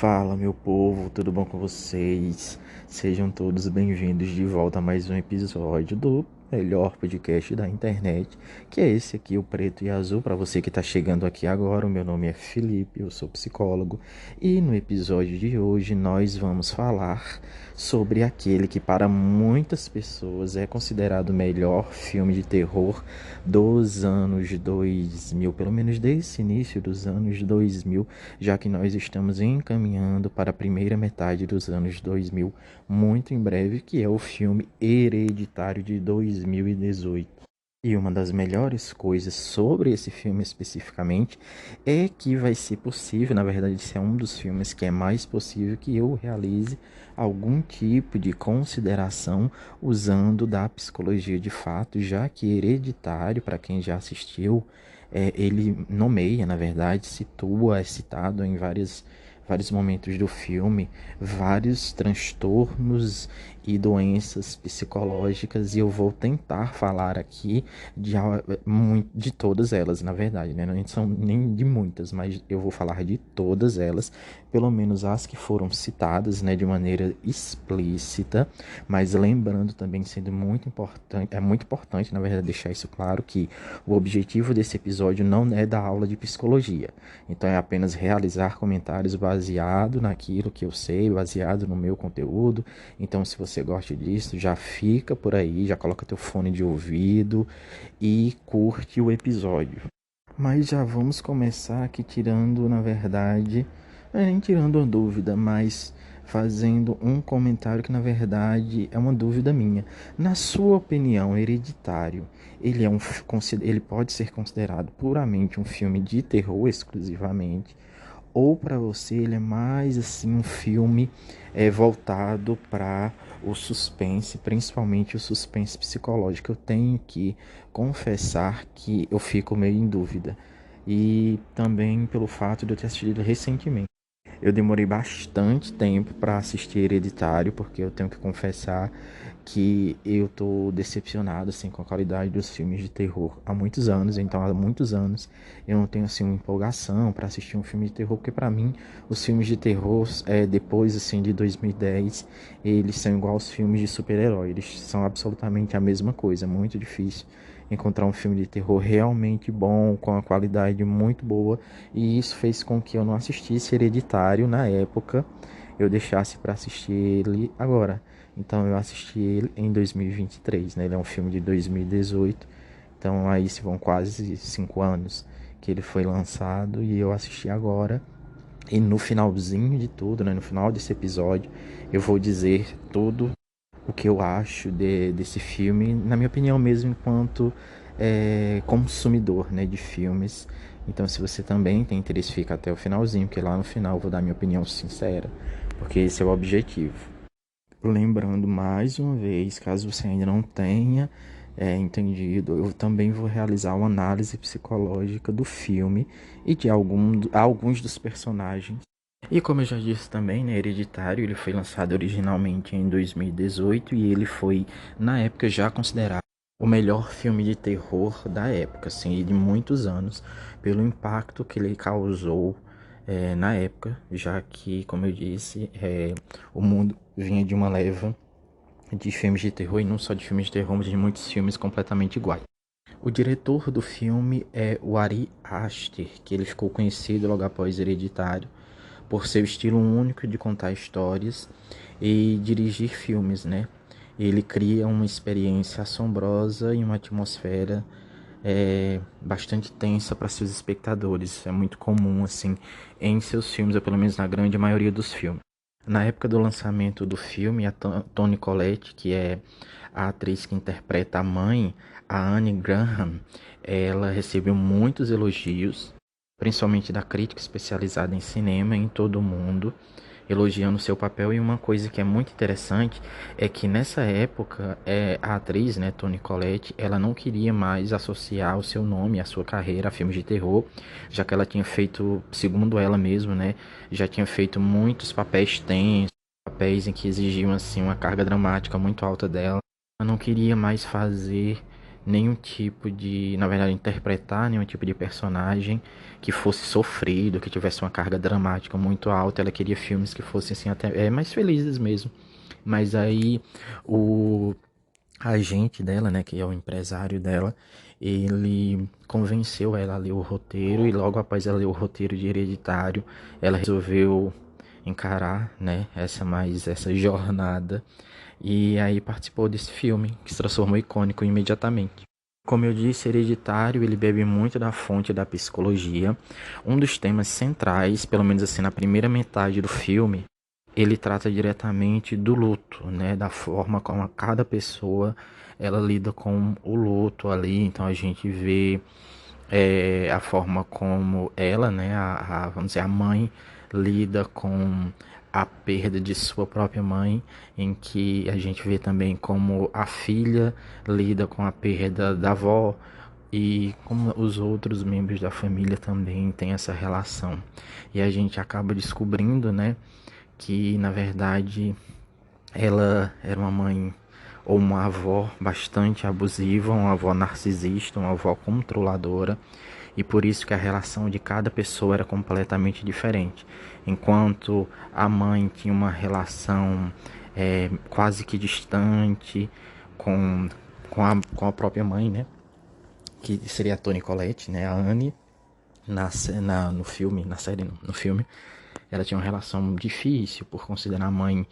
Fala, meu povo, tudo bom com vocês? Sejam todos bem-vindos de volta a mais um episódio do melhor podcast da internet, que é esse aqui, o Preto e Azul. Para você que está chegando aqui agora, o meu nome é Felipe, eu sou psicólogo, e no episódio de hoje nós vamos falar sobre aquele que para muitas pessoas é considerado o melhor filme de terror dos anos 2000, pelo menos desse início dos anos 2000, já que nós estamos encaminhando para a primeira metade dos anos 2000, muito em breve, que é o filme Hereditário de 2018. E uma das melhores coisas sobre esse filme especificamente é que vai ser possível, na verdade, esse é um dos filmes que é mais possível que eu realize algum tipo de consideração usando da psicologia de fato, já que Hereditário, para quem já assistiu, ele nomeia, na verdade, situa, é citado em vários momentos do filme, vários transtornos e doenças psicológicas, e eu vou tentar falar aqui de todas elas, na verdade, né? Não são nem de muitas, mas eu vou falar de todas elas, pelo menos as que foram citadas, né, de maneira explícita, mas lembrando também, sendo muito importante, é muito importante, na verdade, deixar isso claro, que o objetivo desse episódio não é dar aula de psicologia, então é apenas realizar comentários baseado naquilo que eu sei, baseado no meu conteúdo. Então, se você gosta disso, já fica por aí, já coloca teu fone de ouvido e curte o episódio. Mas já vamos começar aqui tirando, na verdade, não é nem tirando uma dúvida, mas fazendo um comentário que na verdade é uma dúvida minha. Na sua opinião, Hereditário, ele pode ser considerado puramente um filme de terror exclusivamente? Ou para você ele é mais assim um filme voltado para o suspense, principalmente o suspense psicológico? Eu tenho que confessar que eu fico meio em dúvida. E também pelo fato de eu ter assistido recentemente. Eu demorei bastante tempo para assistir Hereditário, porque eu tenho que confessar que eu tô decepcionado assim com a qualidade dos filmes de terror há muitos anos. Então há muitos anos eu não tenho assim uma empolgação para assistir um filme de terror, porque para mim os filmes de terror depois assim de 2010, eles são igual aos filmes de super-herói, eles são absolutamente a mesma coisa. É muito difícil encontrar um filme de terror realmente bom, com a qualidade muito boa, e isso fez com que eu não assistisse Hereditário na época, eu deixasse para assistir ele agora. Então eu assisti ele em 2023, né? Ele é um filme de 2018, então aí se vão quase 5 anos que ele foi lançado, e eu assisti agora. E no finalzinho de tudo, né? No final desse episódio, eu vou dizer tudo o que eu acho desse filme, na minha opinião mesmo, enquanto consumidor, né, de filmes. Então, se você também tem interesse, fica até o finalzinho, porque lá no final eu vou dar minha opinião sincera, porque esse é o objetivo. Lembrando mais uma vez, caso você ainda não tenha entendido, eu também vou realizar uma análise psicológica do filme e de alguns dos personagens. E como eu já disse também, né, Hereditário, ele foi lançado originalmente em 2018 e ele foi, na época, já considerado o melhor filme de terror da época, assim, e de muitos anos, pelo impacto que ele causou na época, já que, como eu disse, o mundo vinha de uma leva de filmes de terror, e não só de filmes de terror, mas de muitos filmes completamente iguais. O diretor do filme é o Ari Aster, que ele ficou conhecido logo após Hereditário por seu estilo único de contar histórias e dirigir filmes, né? Ele cria uma experiência assombrosa e uma atmosfera bastante tensa para seus espectadores. É muito comum, assim, em seus filmes, ou pelo menos na grande maioria dos filmes. Na época do lançamento do filme, a Toni Collette, que é a atriz que interpreta a mãe, a Anne Graham, ela recebeu muitos elogios, principalmente da crítica especializada em cinema em todo o mundo, elogiando seu papel. E uma coisa que é muito interessante é que nessa época a atriz, né, Toni Collette, ela não queria mais associar o seu nome, a sua carreira a filmes de terror, já que ela tinha feito, segundo ela mesma, né, já tinha feito muitos papéis tensos, papéis em que exigiam assim uma carga dramática muito alta dela. Ela não queria mais fazer nenhum tipo de, na verdade, interpretar nenhum tipo de personagem que fosse sofrido, que tivesse uma carga dramática muito alta. Ela queria filmes que fossem assim até mais felizes mesmo. Mas aí o agente dela, né, que é o empresário dela, ele convenceu ela a ler o roteiro e logo após ela ler o roteiro de Hereditário, ela resolveu encarar, né, essa jornada e aí participou desse filme que se transformou icônico imediatamente. Como eu disse, Hereditário, ele bebe muito da fonte da psicologia. Um dos temas centrais, pelo menos assim na primeira metade do filme, ele trata diretamente do luto, né, da forma como cada pessoa ela lida com o luto ali. Então a gente vê a forma como ela, né, vamos dizer, a mãe lida com a perda de sua própria mãe, em que a gente vê também como a filha lida com a perda da avó e como os outros membros da família também têm essa relação. E a gente acaba descobrindo, né, que na verdade ela era uma mãe ou uma avó bastante abusiva, uma avó narcisista, uma avó controladora, e por isso que a relação de cada pessoa era completamente diferente. Enquanto a mãe tinha uma relação quase que distante com, com a própria mãe, né? Que seria a Toni Collette, né? A Anne, no filme, na série, no filme, ela tinha uma relação difícil por considerar a mãe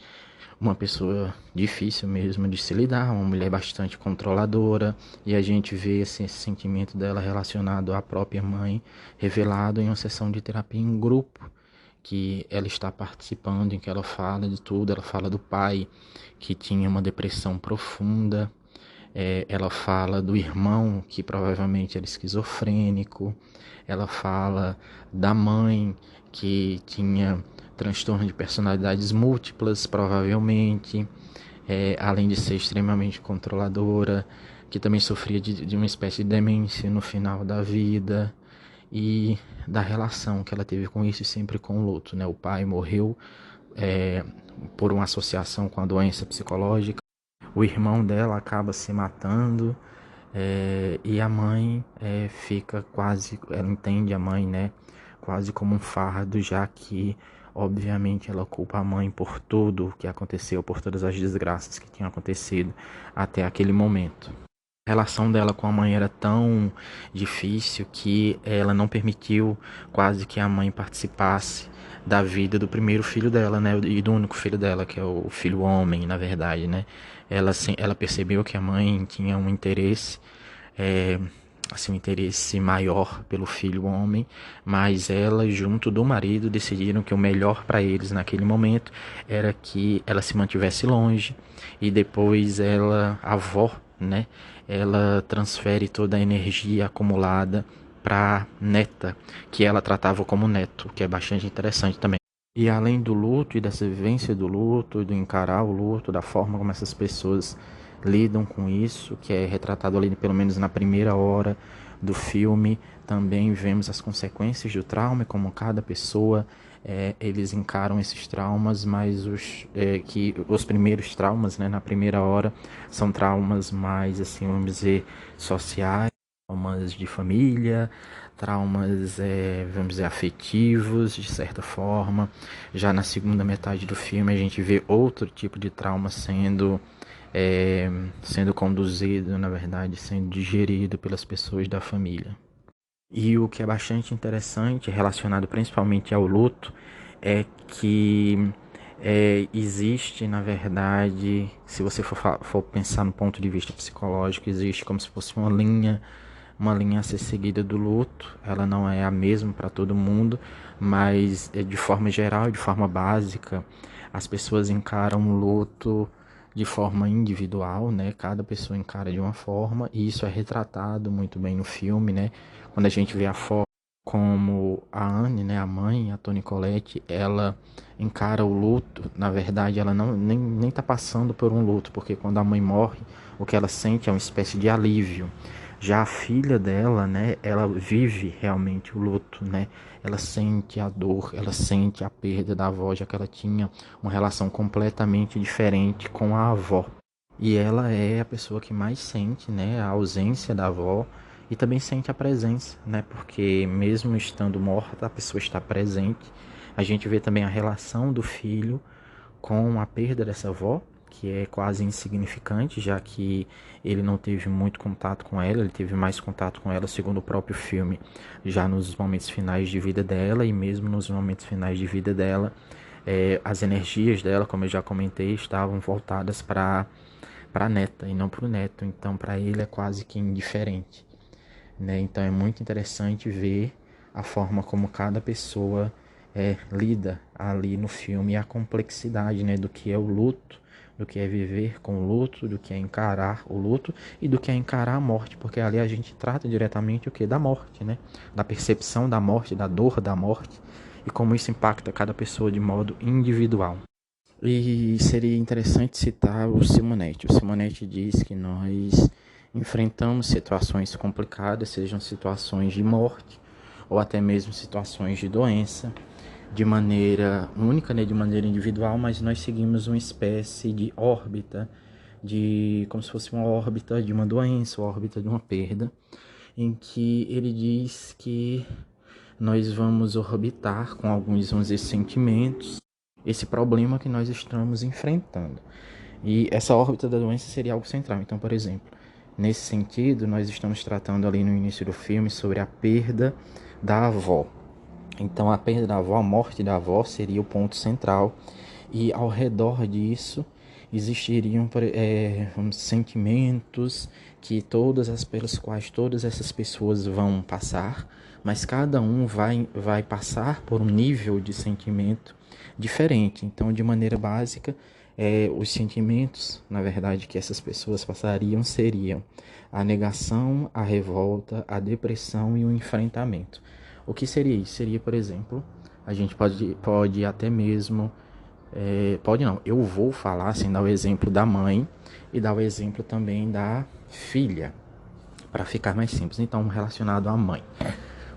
uma pessoa difícil mesmo de se lidar, uma mulher bastante controladora, e a gente vê esse sentimento dela relacionado à própria mãe, revelado em uma sessão de terapia em grupo, que ela está participando, em que ela fala de tudo, ela fala do pai que tinha uma depressão profunda, ela fala do irmão que provavelmente era esquizofrênico, ela fala da mãe que tinha transtorno de personalidades múltiplas, provavelmente, além de ser extremamente controladora, que também sofria de uma espécie de demência no final da vida, e da relação que ela teve com isso e sempre com o luto, né? O pai morreu por uma associação com a doença psicológica, o irmão dela acaba se matando, e a mãe fica quase, ela entende a mãe, né, quase como um fardo, já que obviamente ela culpa a mãe por tudo o que aconteceu, por todas as desgraças que tinham acontecido até aquele momento. A relação dela com a mãe era tão difícil que ela não permitiu quase que a mãe participasse da vida do primeiro filho dela, né, e do único filho dela, que é o filho homem, na verdade, né. Ela percebeu que a mãe tinha um interesse, é, assim, um interesse maior pelo filho homem, mas ela, junto do marido, decidiram que o melhor para eles naquele momento era que ela se mantivesse longe, e depois ela, a avó, né, ela transfere toda a energia acumulada para neta, que ela tratava como neto, que é bastante interessante também. E além do luto e dessa vivência do luto, do encarar o luto, da forma como essas pessoas lidam com isso, que é retratado ali pelo menos na primeira hora do filme, também vemos as consequências do trauma e como cada pessoa eles encaram esses traumas, mas que os primeiros traumas, né, na primeira hora, são traumas mais, assim, vamos dizer, sociais, traumas de família, traumas, vamos dizer, afetivos, de certa forma. Já na segunda metade do filme, a gente vê outro tipo de trauma sendo conduzido, na verdade, sendo digerido pelas pessoas da família. E o que é bastante interessante, relacionado principalmente ao luto, é que existe, na verdade, se você for pensar no ponto de vista psicológico, existe como se fosse uma linha a ser seguida do luto. Ela não é a mesma para todo mundo, mas de forma geral, de forma básica, as pessoas encaram o luto de forma individual, né? Cada pessoa encara de uma forma, e isso é retratado muito bem no filme, né? Quando a gente vê a forma como a Anne, né, a mãe, a Toni Collette, ela encara o luto. Na verdade, ela nem tá passando por um luto, porque quando a mãe morre, o que ela sente é uma espécie de alívio. Já a filha dela, né, ela vive realmente o luto, né? Ela sente a dor, ela sente a perda da avó, já que ela tinha uma relação completamente diferente com a avó. E ela é a pessoa que mais sente, né, a ausência da avó e também sente a presença, né, porque mesmo estando morta, a pessoa está presente. A gente vê também a relação do filho com a perda dessa avó, que é quase insignificante, já que ele não teve muito contato com ela, ele teve mais contato com ela, segundo o próprio filme, já nos momentos finais de vida dela, e mesmo nos momentos finais de vida dela, as energias dela, como eu já comentei, estavam voltadas para a neta e não para o neto, então para ele é quase que indiferente, né? Então é muito interessante ver a forma como cada pessoa lida ali no filme e a complexidade, né, do que é o luto, do que é viver com o luto, do que é encarar o luto e do que é encarar a morte, porque ali a gente trata diretamente o que da morte, né, da percepção da morte, da dor da morte e como isso impacta cada pessoa de modo individual. E seria interessante citar o Simonetti. O Simonetti diz que nós enfrentamos situações complicadas, sejam situações de morte ou até mesmo situações de doença, de maneira única, né, de maneira individual, mas nós seguimos uma espécie de órbita, de como se fosse uma órbita de uma doença, uma órbita de uma perda, em que ele diz que nós vamos orbitar com alguns, vamos dizer, sentimentos, esse problema que nós estamos enfrentando. E essa órbita da doença seria algo central. Então, por exemplo, nesse sentido, nós estamos tratando ali no início do filme sobre a perda da avó. Então, a perda da avó, a morte da avó seria o ponto central. E ao redor disso existiriam sentimentos que pelos quais todas essas pessoas vão passar, mas cada um vai passar por um nível de sentimento diferente. Então, de maneira básica, os sentimentos, na verdade, que essas pessoas passariam seriam a negação, a revolta, a depressão e o enfrentamento. O que seria isso? Seria, por exemplo, a gente pode até mesmo pode não, eu vou falar assim, dar o exemplo da mãe e dar o exemplo também da filha, para ficar mais simples. Então, relacionado à mãe.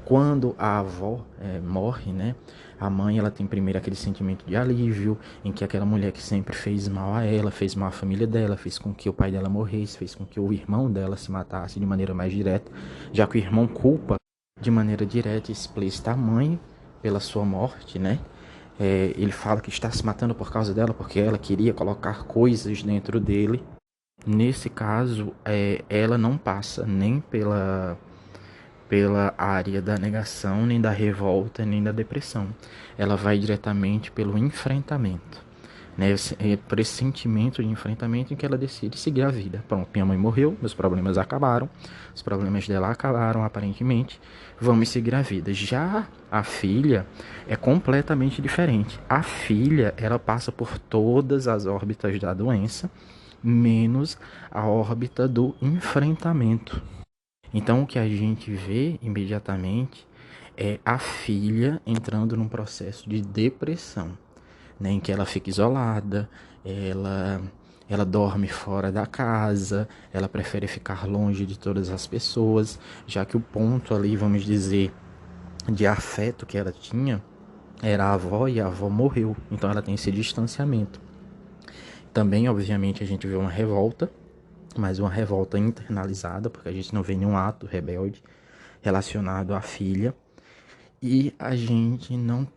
Quando a avó morre, né? A mãe, ela tem primeiro aquele sentimento de alívio, em que aquela mulher que sempre fez mal a ela, fez mal à família dela, fez com que o pai dela morresse, fez com que o irmão dela se matasse de maneira mais direta, já que o irmão culpa de maneira direta e explícita a mãe pela sua morte, né? Ele fala que está se matando por causa dela, porque ela queria colocar coisas dentro dele. Nesse caso, ela não passa nem pela área da negação, nem da revolta, nem da depressão. Ela vai diretamente pelo enfrentamento, né? Por esse sentimento de enfrentamento em que ela decide seguir a vida. Pronto, minha mãe morreu, meus problemas acabaram, os problemas dela acabaram aparentemente, vamos seguir a vida. Já a filha é completamente diferente. A filha, ela passa por todas as órbitas da doença, menos a órbita do enfrentamento. Então, o que a gente vê imediatamente é a filha entrando num processo de depressão, né, em que ela fica isolada, ela, ela dorme fora da casa, ela prefere ficar longe de todas as pessoas, já que o ponto ali, vamos dizer, de afeto que ela tinha era a avó e a avó morreu, então ela tem esse distanciamento. Também, obviamente, a gente vê uma revolta, mas uma revolta internalizada, porque a gente não vê nenhum ato rebelde relacionado à filha. E a gente não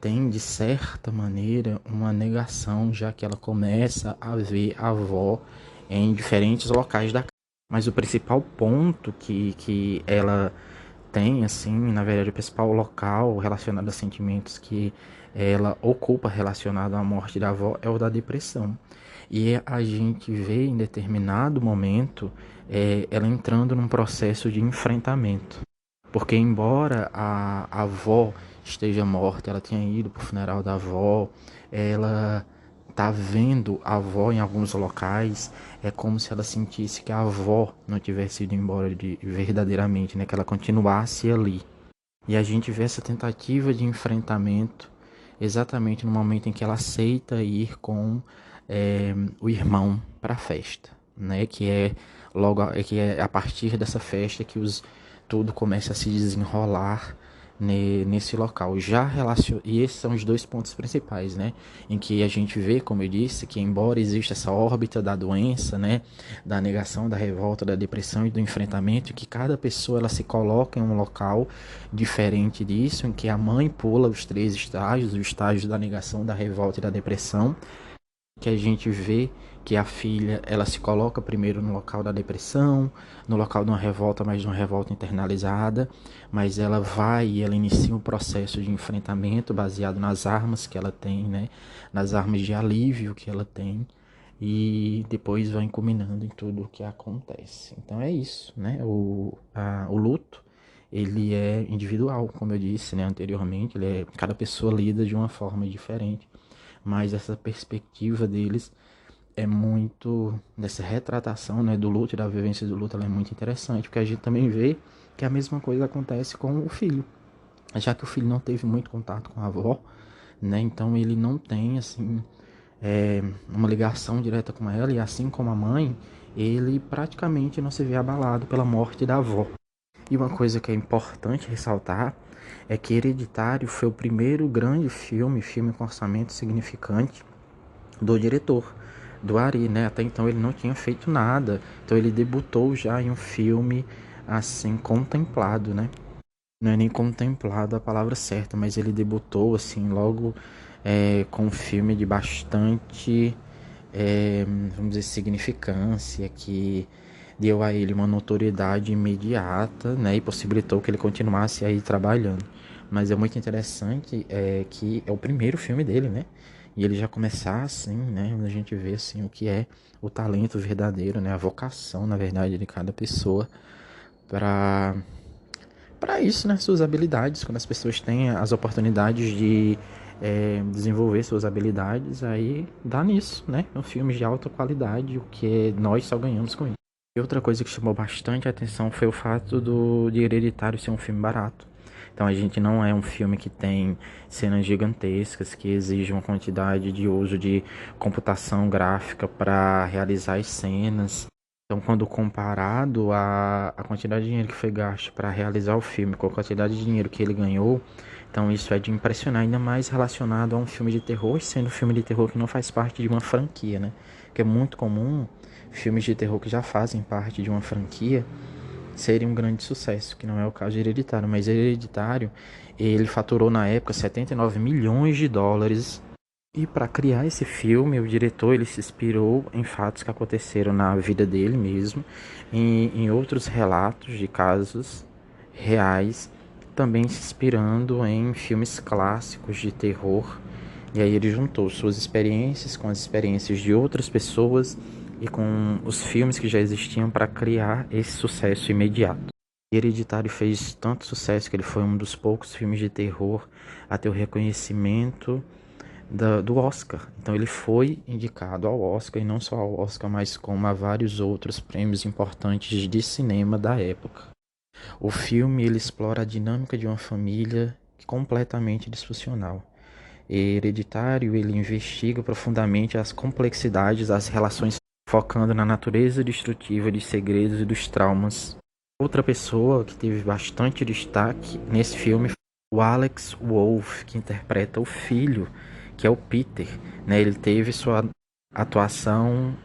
tem, de certa maneira, uma negação, já que ela começa a ver a avó em diferentes locais da casa. Mas o principal ponto que ela tem, assim, na verdade, o principal local relacionado a sentimentos que ela ocupa relacionado à morte da avó é o da depressão. E a gente vê em determinado momento ela entrando num processo de enfrentamento. Porque embora a avó esteja morta, ela tinha ido pro funeral da avó, ela tá vendo a avó em alguns locais, é como se ela sentisse que a avó não tivesse ido embora verdadeiramente, né? Que ela continuasse ali. E a gente vê essa tentativa de enfrentamento exatamente no momento em que ela aceita ir com o irmão para a festa, né? Que é a partir dessa festa que tudo começa a se desenrolar nesse local. E esses são os dois pontos principais, né? Em que a gente vê, como eu disse, que embora exista essa órbita da doença, né? Da negação, da revolta, da depressão e do enfrentamento, que cada pessoa ela se coloca em um local diferente disso, em que a mãe pula os três estágios, o estágio da negação, da revolta e da depressão, que a gente vê que a filha ela se coloca primeiro no local da depressão, no local de uma revolta, mas de uma revolta internalizada, mas ela vai e ela inicia um processo de enfrentamento baseado nas armas que ela tem, né? Nas armas de alívio que ela tem, e depois vai culminando em tudo o que acontece. Então é isso, né? O luto ele é individual, como eu disse, né, anteriormente, cada pessoa lida de uma forma diferente, mas essa perspectiva deles é muito, dessa retratação, né, do luto e da vivência do luto, ela é muito interessante, porque a gente também vê que a mesma coisa acontece com o filho, já que o filho não teve muito contato com a avó, né, então ele não tem, assim, uma ligação direta com ela, e assim como a mãe, ele praticamente não se vê abalado pela morte da avó. E uma coisa que é importante ressaltar é que Hereditário foi o primeiro grande filme com orçamento significante do diretor, do Ari, né? Até então ele não tinha feito nada, então ele debutou já em um filme assim contemplado, né? Não é nem contemplado a palavra certa, mas ele debutou assim logo com um filme de bastante, vamos dizer, significância, que deu a ele uma notoriedade imediata, né, e possibilitou que ele continuasse aí trabalhando. Mas é muito interessante que é o primeiro filme dele, né? E ele já começar assim, né? A gente vê assim o que é o talento verdadeiro, né? A vocação, na verdade, de cada pessoa para isso, né? Suas habilidades. Quando as pessoas têm as oportunidades de desenvolver suas habilidades, aí dá nisso, né? Um filme de alta qualidade, o que nós só ganhamos com isso. E outra coisa que chamou bastante a atenção foi o fato de Hereditário ser um filme barato. Então a gente não é um filme que tem cenas gigantescas, que exige uma quantidade de uso de computação gráfica para realizar as cenas. Então, quando comparado a quantidade de dinheiro que foi gasto para realizar o filme com a quantidade de dinheiro que ele ganhou, então isso é de impressionar, ainda mais relacionado a um filme de terror, sendo um filme de terror que não faz parte de uma franquia, né? Que é muito comum filmes de terror que já fazem parte de uma franquia serem um grande sucesso, que não é o caso de Hereditário, mas Hereditário, ele faturou na época 79 milhões de dólares. E para criar esse filme, o diretor ele se inspirou em fatos que aconteceram na vida dele mesmo, em outros relatos de casos reais, também se inspirando em filmes clássicos de terror. E aí ele juntou suas experiências com as experiências de outras pessoas e com os filmes que já existiam para criar esse sucesso imediato. Hereditário fez tanto sucesso que ele foi um dos poucos filmes de terror a ter o reconhecimento do Oscar. Então ele foi indicado ao Oscar, e não só ao Oscar, mas como a vários outros prêmios importantes de cinema da época. O filme ele explora a dinâmica de uma família completamente disfuncional. Hereditário ele investiga profundamente as complexidades das relações, focando na natureza destrutiva dos segredos e dos traumas. Outra pessoa que teve bastante destaque nesse filme foi o Alex Wolff, que interpreta o filho, que é o Peter, né? Ele teve sua atuação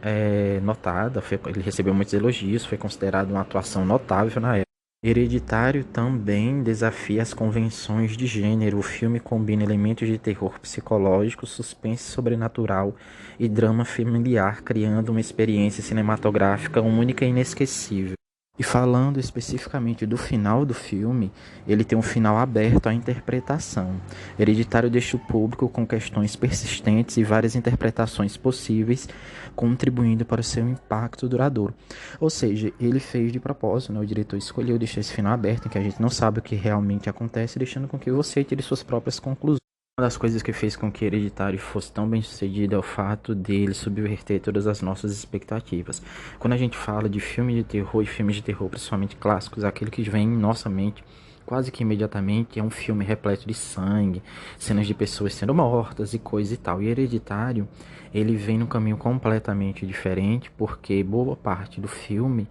notada, ele recebeu muitos elogios, foi considerado uma atuação notável na época. Hereditário também desafia as convenções de gênero. O filme combina elementos de terror psicológico, suspense sobrenatural e drama familiar, criando uma experiência cinematográfica única e inesquecível. E falando especificamente do final do filme, ele tem um final aberto à interpretação. Hereditário deixa o público com questões persistentes e várias interpretações possíveis, contribuindo para o seu impacto duradouro. Ou seja, ele fez de propósito, né? O diretor escolheu deixar esse final aberto, em que a gente não sabe o que realmente acontece, deixando com que você tire suas próprias conclusões. Uma das coisas que fez com que Hereditário fosse tão bem sucedido é o fato dele subverter todas as nossas expectativas. Quando a gente fala de filme de terror e filmes de terror, principalmente clássicos, aquele que vem em nossa mente quase que imediatamente é um filme repleto de sangue, cenas de pessoas sendo mortas e coisa e tal. E Hereditário, ele vem num caminho completamente diferente, porque boa parte do filme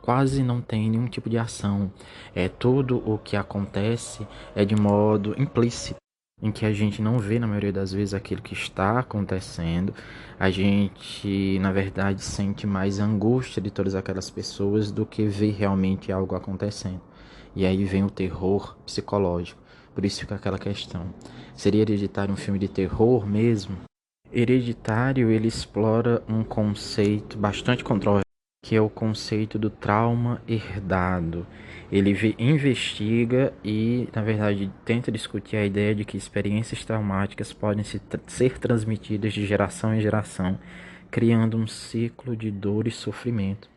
quase não tem nenhum tipo de ação. Tudo o que acontece é de modo implícito, em que a gente não vê na maioria das vezes aquilo que está acontecendo. A gente, na verdade, sente mais angústia de todas aquelas pessoas do que ver realmente algo acontecendo. E aí vem o terror psicológico. Por isso fica aquela questão: seria Hereditário um filme de terror mesmo? Hereditário, ele explora um conceito bastante controverso, que é o conceito do trauma herdado. Ele investiga e, na verdade, tenta discutir a ideia de que experiências traumáticas podem ser transmitidas de geração em geração, criando um ciclo de dor e sofrimento.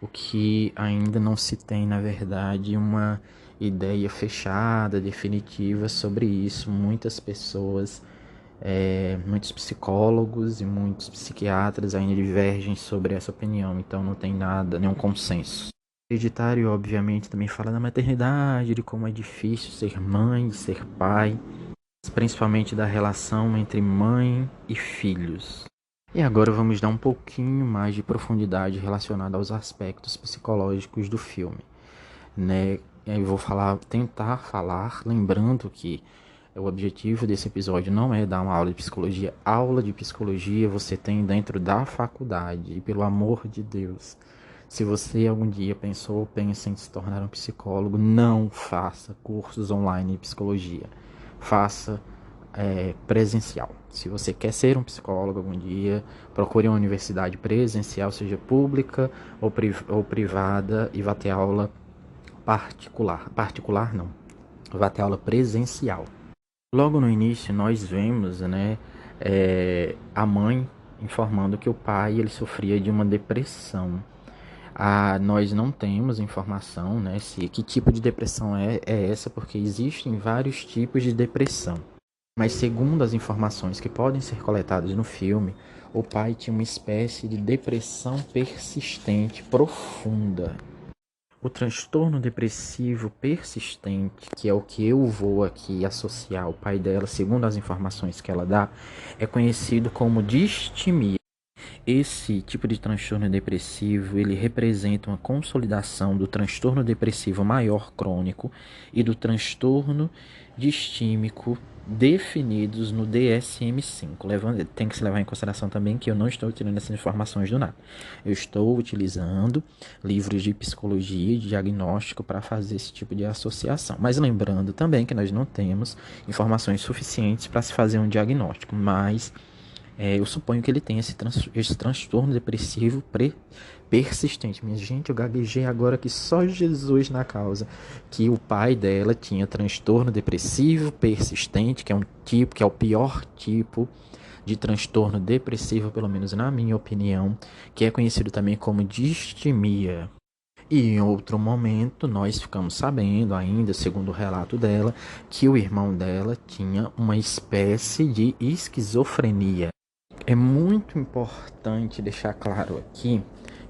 O que ainda não se tem, na verdade, uma ideia fechada, definitiva sobre isso. Muitas pessoas, muitos psicólogos e muitos psiquiatras ainda divergem sobre essa opinião, então não tem nada, nenhum consenso. O Hereditário, obviamente, também fala da maternidade, de como é difícil ser mãe, ser pai, principalmente da relação entre mãe e filhos. E agora vamos dar um pouquinho mais de profundidade relacionada aos aspectos psicológicos do filme, né? Eu vou tentar falar, lembrando que o objetivo desse episódio não é dar uma aula de psicologia. Aula de psicologia você tem dentro da faculdade. E pelo amor de Deus, se você algum dia pensou ou pensa em se tornar um psicólogo, não faça cursos online de psicologia. Faça presencial. Se você quer ser um psicólogo algum dia, procure uma universidade presencial, seja pública ou privada, e vá ter aula particular. Particular não, vá ter aula presencial. Logo no início nós vemos, né, a mãe informando que o pai ele sofria de uma depressão. Nós não temos informação, né, que tipo de depressão é essa, porque existem vários tipos de depressão. Mas segundo as informações que podem ser coletadas no filme, o pai tinha uma espécie de depressão persistente, profunda. O transtorno depressivo persistente, que é o que eu vou aqui associar ao pai dela, segundo as informações que ela dá, é conhecido como distimia. Esse tipo de transtorno depressivo, ele representa uma consolidação do transtorno depressivo maior crônico e do transtorno distímico definidos no DSM-5. Tem que se levar em consideração também que eu não estou tirando essas informações do nada. Eu estou utilizando livros de psicologia e de diagnóstico para fazer esse tipo de associação. Mas lembrando também que nós não temos informações suficientes para se fazer um diagnóstico, mas eu suponho que ele tem esse transtorno depressivo persistente. Minha gente, eu gaguejei agora que só Jesus na causa. Que o pai dela tinha transtorno depressivo persistente, que é o pior tipo de transtorno depressivo, pelo menos na minha opinião, que é conhecido também como distimia. E em outro momento, nós ficamos sabendo, ainda segundo o relato dela, que o irmão dela tinha uma espécie de esquizofrenia. É muito importante deixar claro aqui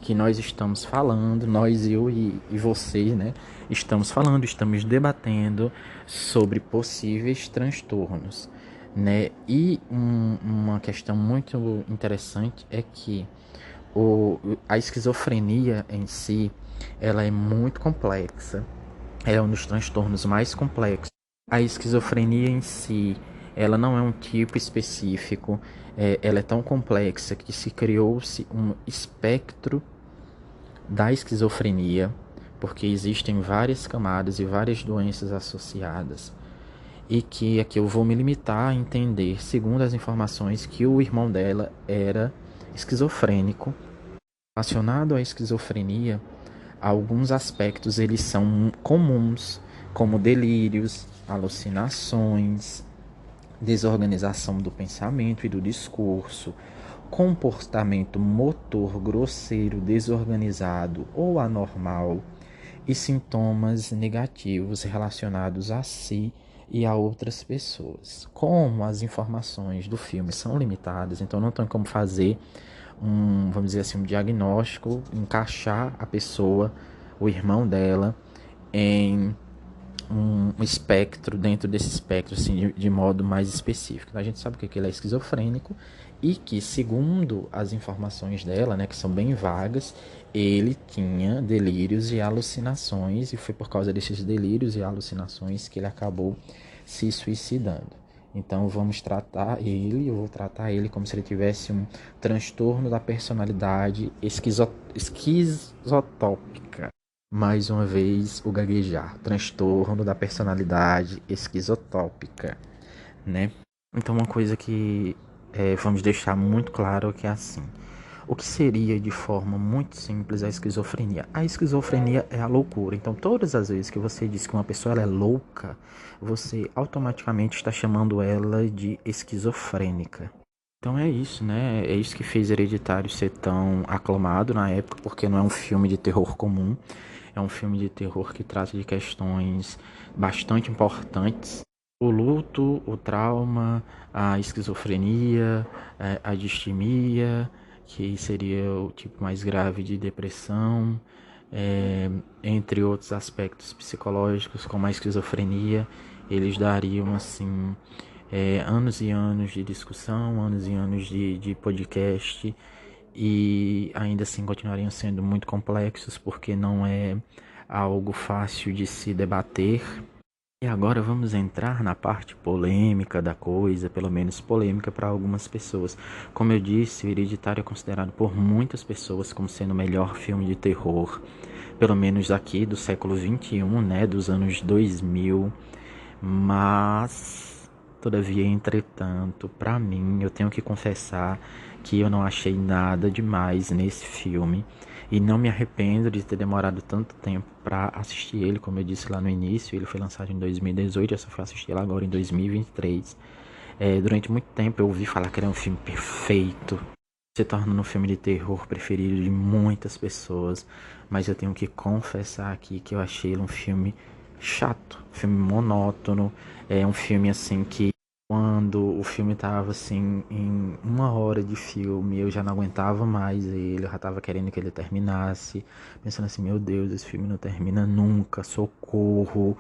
que nós estamos falando, eu e vocês, né? Estamos debatendo sobre possíveis transtornos, né? E uma questão muito interessante é que a esquizofrenia em si, ela é muito complexa. Ela é um dos transtornos mais complexos. A esquizofrenia em si, ela não é um tipo específico. Ela é tão complexa que se criou-se um espectro da esquizofrenia, porque existem várias camadas e várias doenças associadas. E que aqui eu vou me limitar a entender, segundo as informações, que o irmão dela era esquizofrênico. Relacionado à esquizofrenia, alguns aspectos eles são comuns, como delírios, alucinações, desorganização do pensamento e do discurso, comportamento motor grosseiro, desorganizado ou anormal e sintomas negativos relacionados a si e a outras pessoas. Como as informações do filme são limitadas, então não tem como fazer vamos dizer assim, um diagnóstico, encaixar a pessoa, o irmão dela, em um espectro dentro desse espectro, assim, de modo mais específico. Então, a gente sabe que ele é esquizofrênico e que, segundo as informações dela, né, que são bem vagas, ele tinha delírios e alucinações, e foi por causa desses delírios e alucinações que ele acabou se suicidando. Então eu vou tratar ele como se ele tivesse um transtorno da personalidade esquizotópica. Mais uma vez, o gaguejar, transtorno da personalidade esquizotópica, né? Então, uma coisa que vamos deixar muito claro que é assim. O que seria de forma muito simples a esquizofrenia? A esquizofrenia é a loucura. Então, todas as vezes que você diz que uma pessoa ela é louca, você automaticamente está chamando ela de esquizofrênica. Então é isso, né? É isso que fez Hereditário ser tão aclamado na época, porque não é um filme de terror comum. É um filme de terror que trata de questões bastante importantes. O luto, o trauma, a esquizofrenia, a distimia, que seria o tipo mais grave de depressão, entre outros aspectos psicológicos, como a esquizofrenia, eles dariam assim anos e anos de discussão, anos e anos de podcast, e ainda assim continuariam sendo muito complexos porque não é algo fácil de se debater. E agora vamos entrar na parte polêmica da coisa, pelo menos polêmica para algumas pessoas. Como eu disse, o Hereditário é considerado por muitas pessoas como sendo o melhor filme de terror, pelo menos aqui do século XXI, né, dos anos 2000. Mas, todavia, entretanto, para mim, eu tenho que confessar que eu não achei nada demais nesse filme e não me arrependo de ter demorado tanto tempo para assistir ele, como eu disse lá no início. Ele foi lançado em 2018, eu só fui assistir ele agora em 2023. Durante muito tempo eu ouvi falar que era um filme perfeito, se tornando um filme de terror preferido de muitas pessoas, mas eu tenho que confessar aqui que eu achei ele um filme chato, um filme monótono, é um filme assim que quando o filme tava assim em 1 hora de filme eu já não aguentava mais ele, eu já tava querendo que ele terminasse, pensando assim, meu Deus, esse filme não termina nunca, socorro.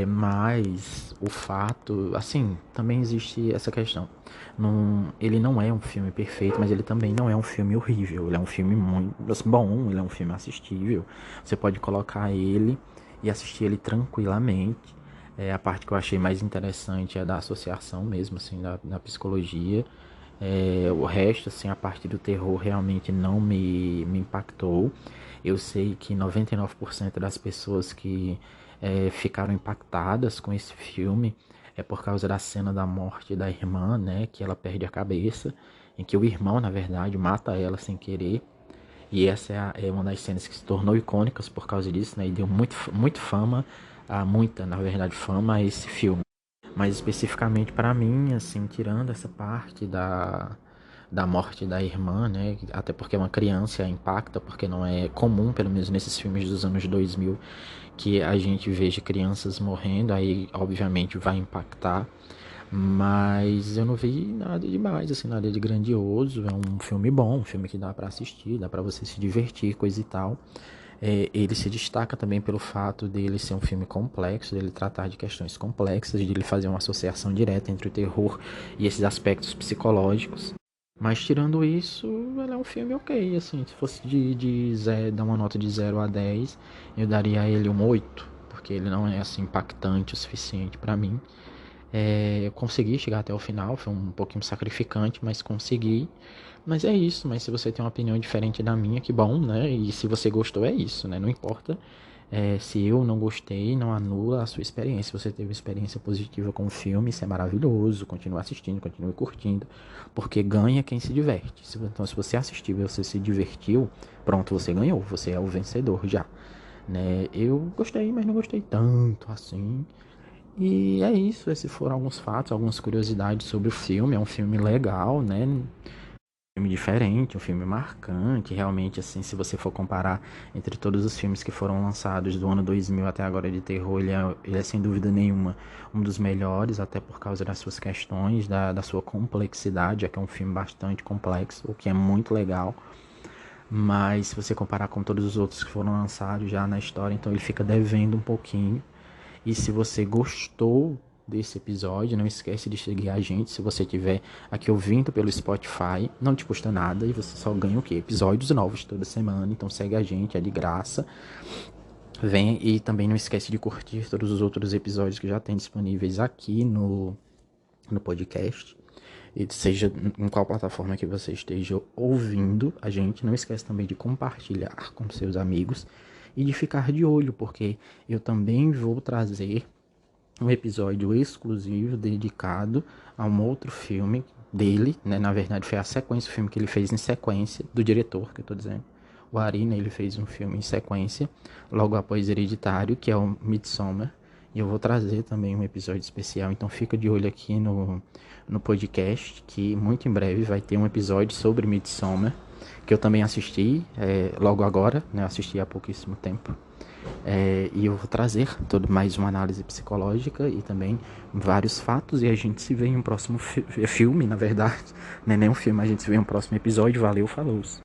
Mas o fato, assim, também existe essa questão. Ele não é um filme perfeito, mas ele também não é um filme horrível. Ele é um filme muito bom, ele é um filme assistível. Você pode colocar ele e assistir ele tranquilamente. A parte que eu achei mais interessante é da associação mesmo, assim, da psicologia. O resto, assim, a parte do terror realmente não me impactou. Eu sei que 99% das pessoas que ficaram impactadas com esse filme é por causa da cena da morte da irmã, né? Que ela perde a cabeça, em que o irmão, na verdade, mata ela sem querer. E essa é uma das cenas que se tornou icônicas por causa disso, né? E deu muito fama, na verdade, fama a esse filme. Mas especificamente para mim, assim, tirando essa parte da morte da irmã, né? Até porque é uma criança, impacta, porque não é comum, pelo menos nesses filmes dos anos 2000, que a gente veja crianças morrendo, aí obviamente vai impactar. Mas eu não vi nada demais, assim, nada de grandioso. É um filme bom, um filme que dá para assistir, dá para você se divertir, coisa e tal. Ele se destaca também pelo fato dele ser um filme complexo, dele tratar de questões complexas, de ele fazer uma associação direta entre o terror e esses aspectos psicológicos. Mas tirando isso, ele é um filme ok, assim, se fosse dar uma nota de 0 a 10, eu daria a ele um 8, porque ele não é assim impactante o suficiente para mim. Eu consegui chegar até o final, foi um pouquinho sacrificante, mas consegui. Mas é isso, mas se você tem uma opinião diferente da minha, que bom, né? E se você gostou, é isso, né? Não importa. Se eu não gostei, não anula a sua experiência. Se você teve experiência positiva com o filme, isso é maravilhoso. Continue assistindo, continue curtindo, porque ganha quem se diverte. Então, se você assistiu e você se divertiu, pronto, você ganhou. Você é o vencedor já, né? Eu gostei, mas não gostei tanto assim. E é isso, esses foram alguns fatos, algumas curiosidades sobre o filme. É um filme legal, né? Um filme diferente, um filme marcante. Realmente, assim, se você for comparar entre todos os filmes que foram lançados do ano 2000 até agora de terror, ele é sem dúvida nenhuma um dos melhores, até por causa das suas questões, da sua complexidade, já que é um filme bastante complexo, o que é muito legal. Mas se você comparar com todos os outros que foram lançados já na história, então ele fica devendo um pouquinho. E se você gostou desse episódio, não esquece de seguir a gente. Se você estiver aqui ouvindo pelo Spotify, não te custa nada e você só ganha o quê? Episódios novos toda semana. Então segue a gente, é de graça. Vem e também não esquece de curtir todos os outros episódios que já tem disponíveis aqui no podcast. E seja em qual plataforma que você esteja ouvindo a gente, não esquece também de compartilhar com seus amigos e de ficar de olho, porque eu também vou trazer um episódio exclusivo dedicado a um outro filme dele, né? Na verdade foi a sequência, o filme que ele fez em sequência, do diretor que eu tô dizendo. O Ari, né, ele fez um filme em sequência, logo após Hereditário, que é o Midsommar. E eu vou trazer também um episódio especial, então fica de olho aqui no podcast, que muito em breve vai ter um episódio sobre Midsommar, que eu também assisti logo agora, né, eu assisti há pouquíssimo tempo. E eu vou trazer mais uma análise psicológica e também vários fatos, e a gente se vê em um próximo filme, na verdade, não é nem um filme, a gente se vê em um próximo episódio. Valeu, falou!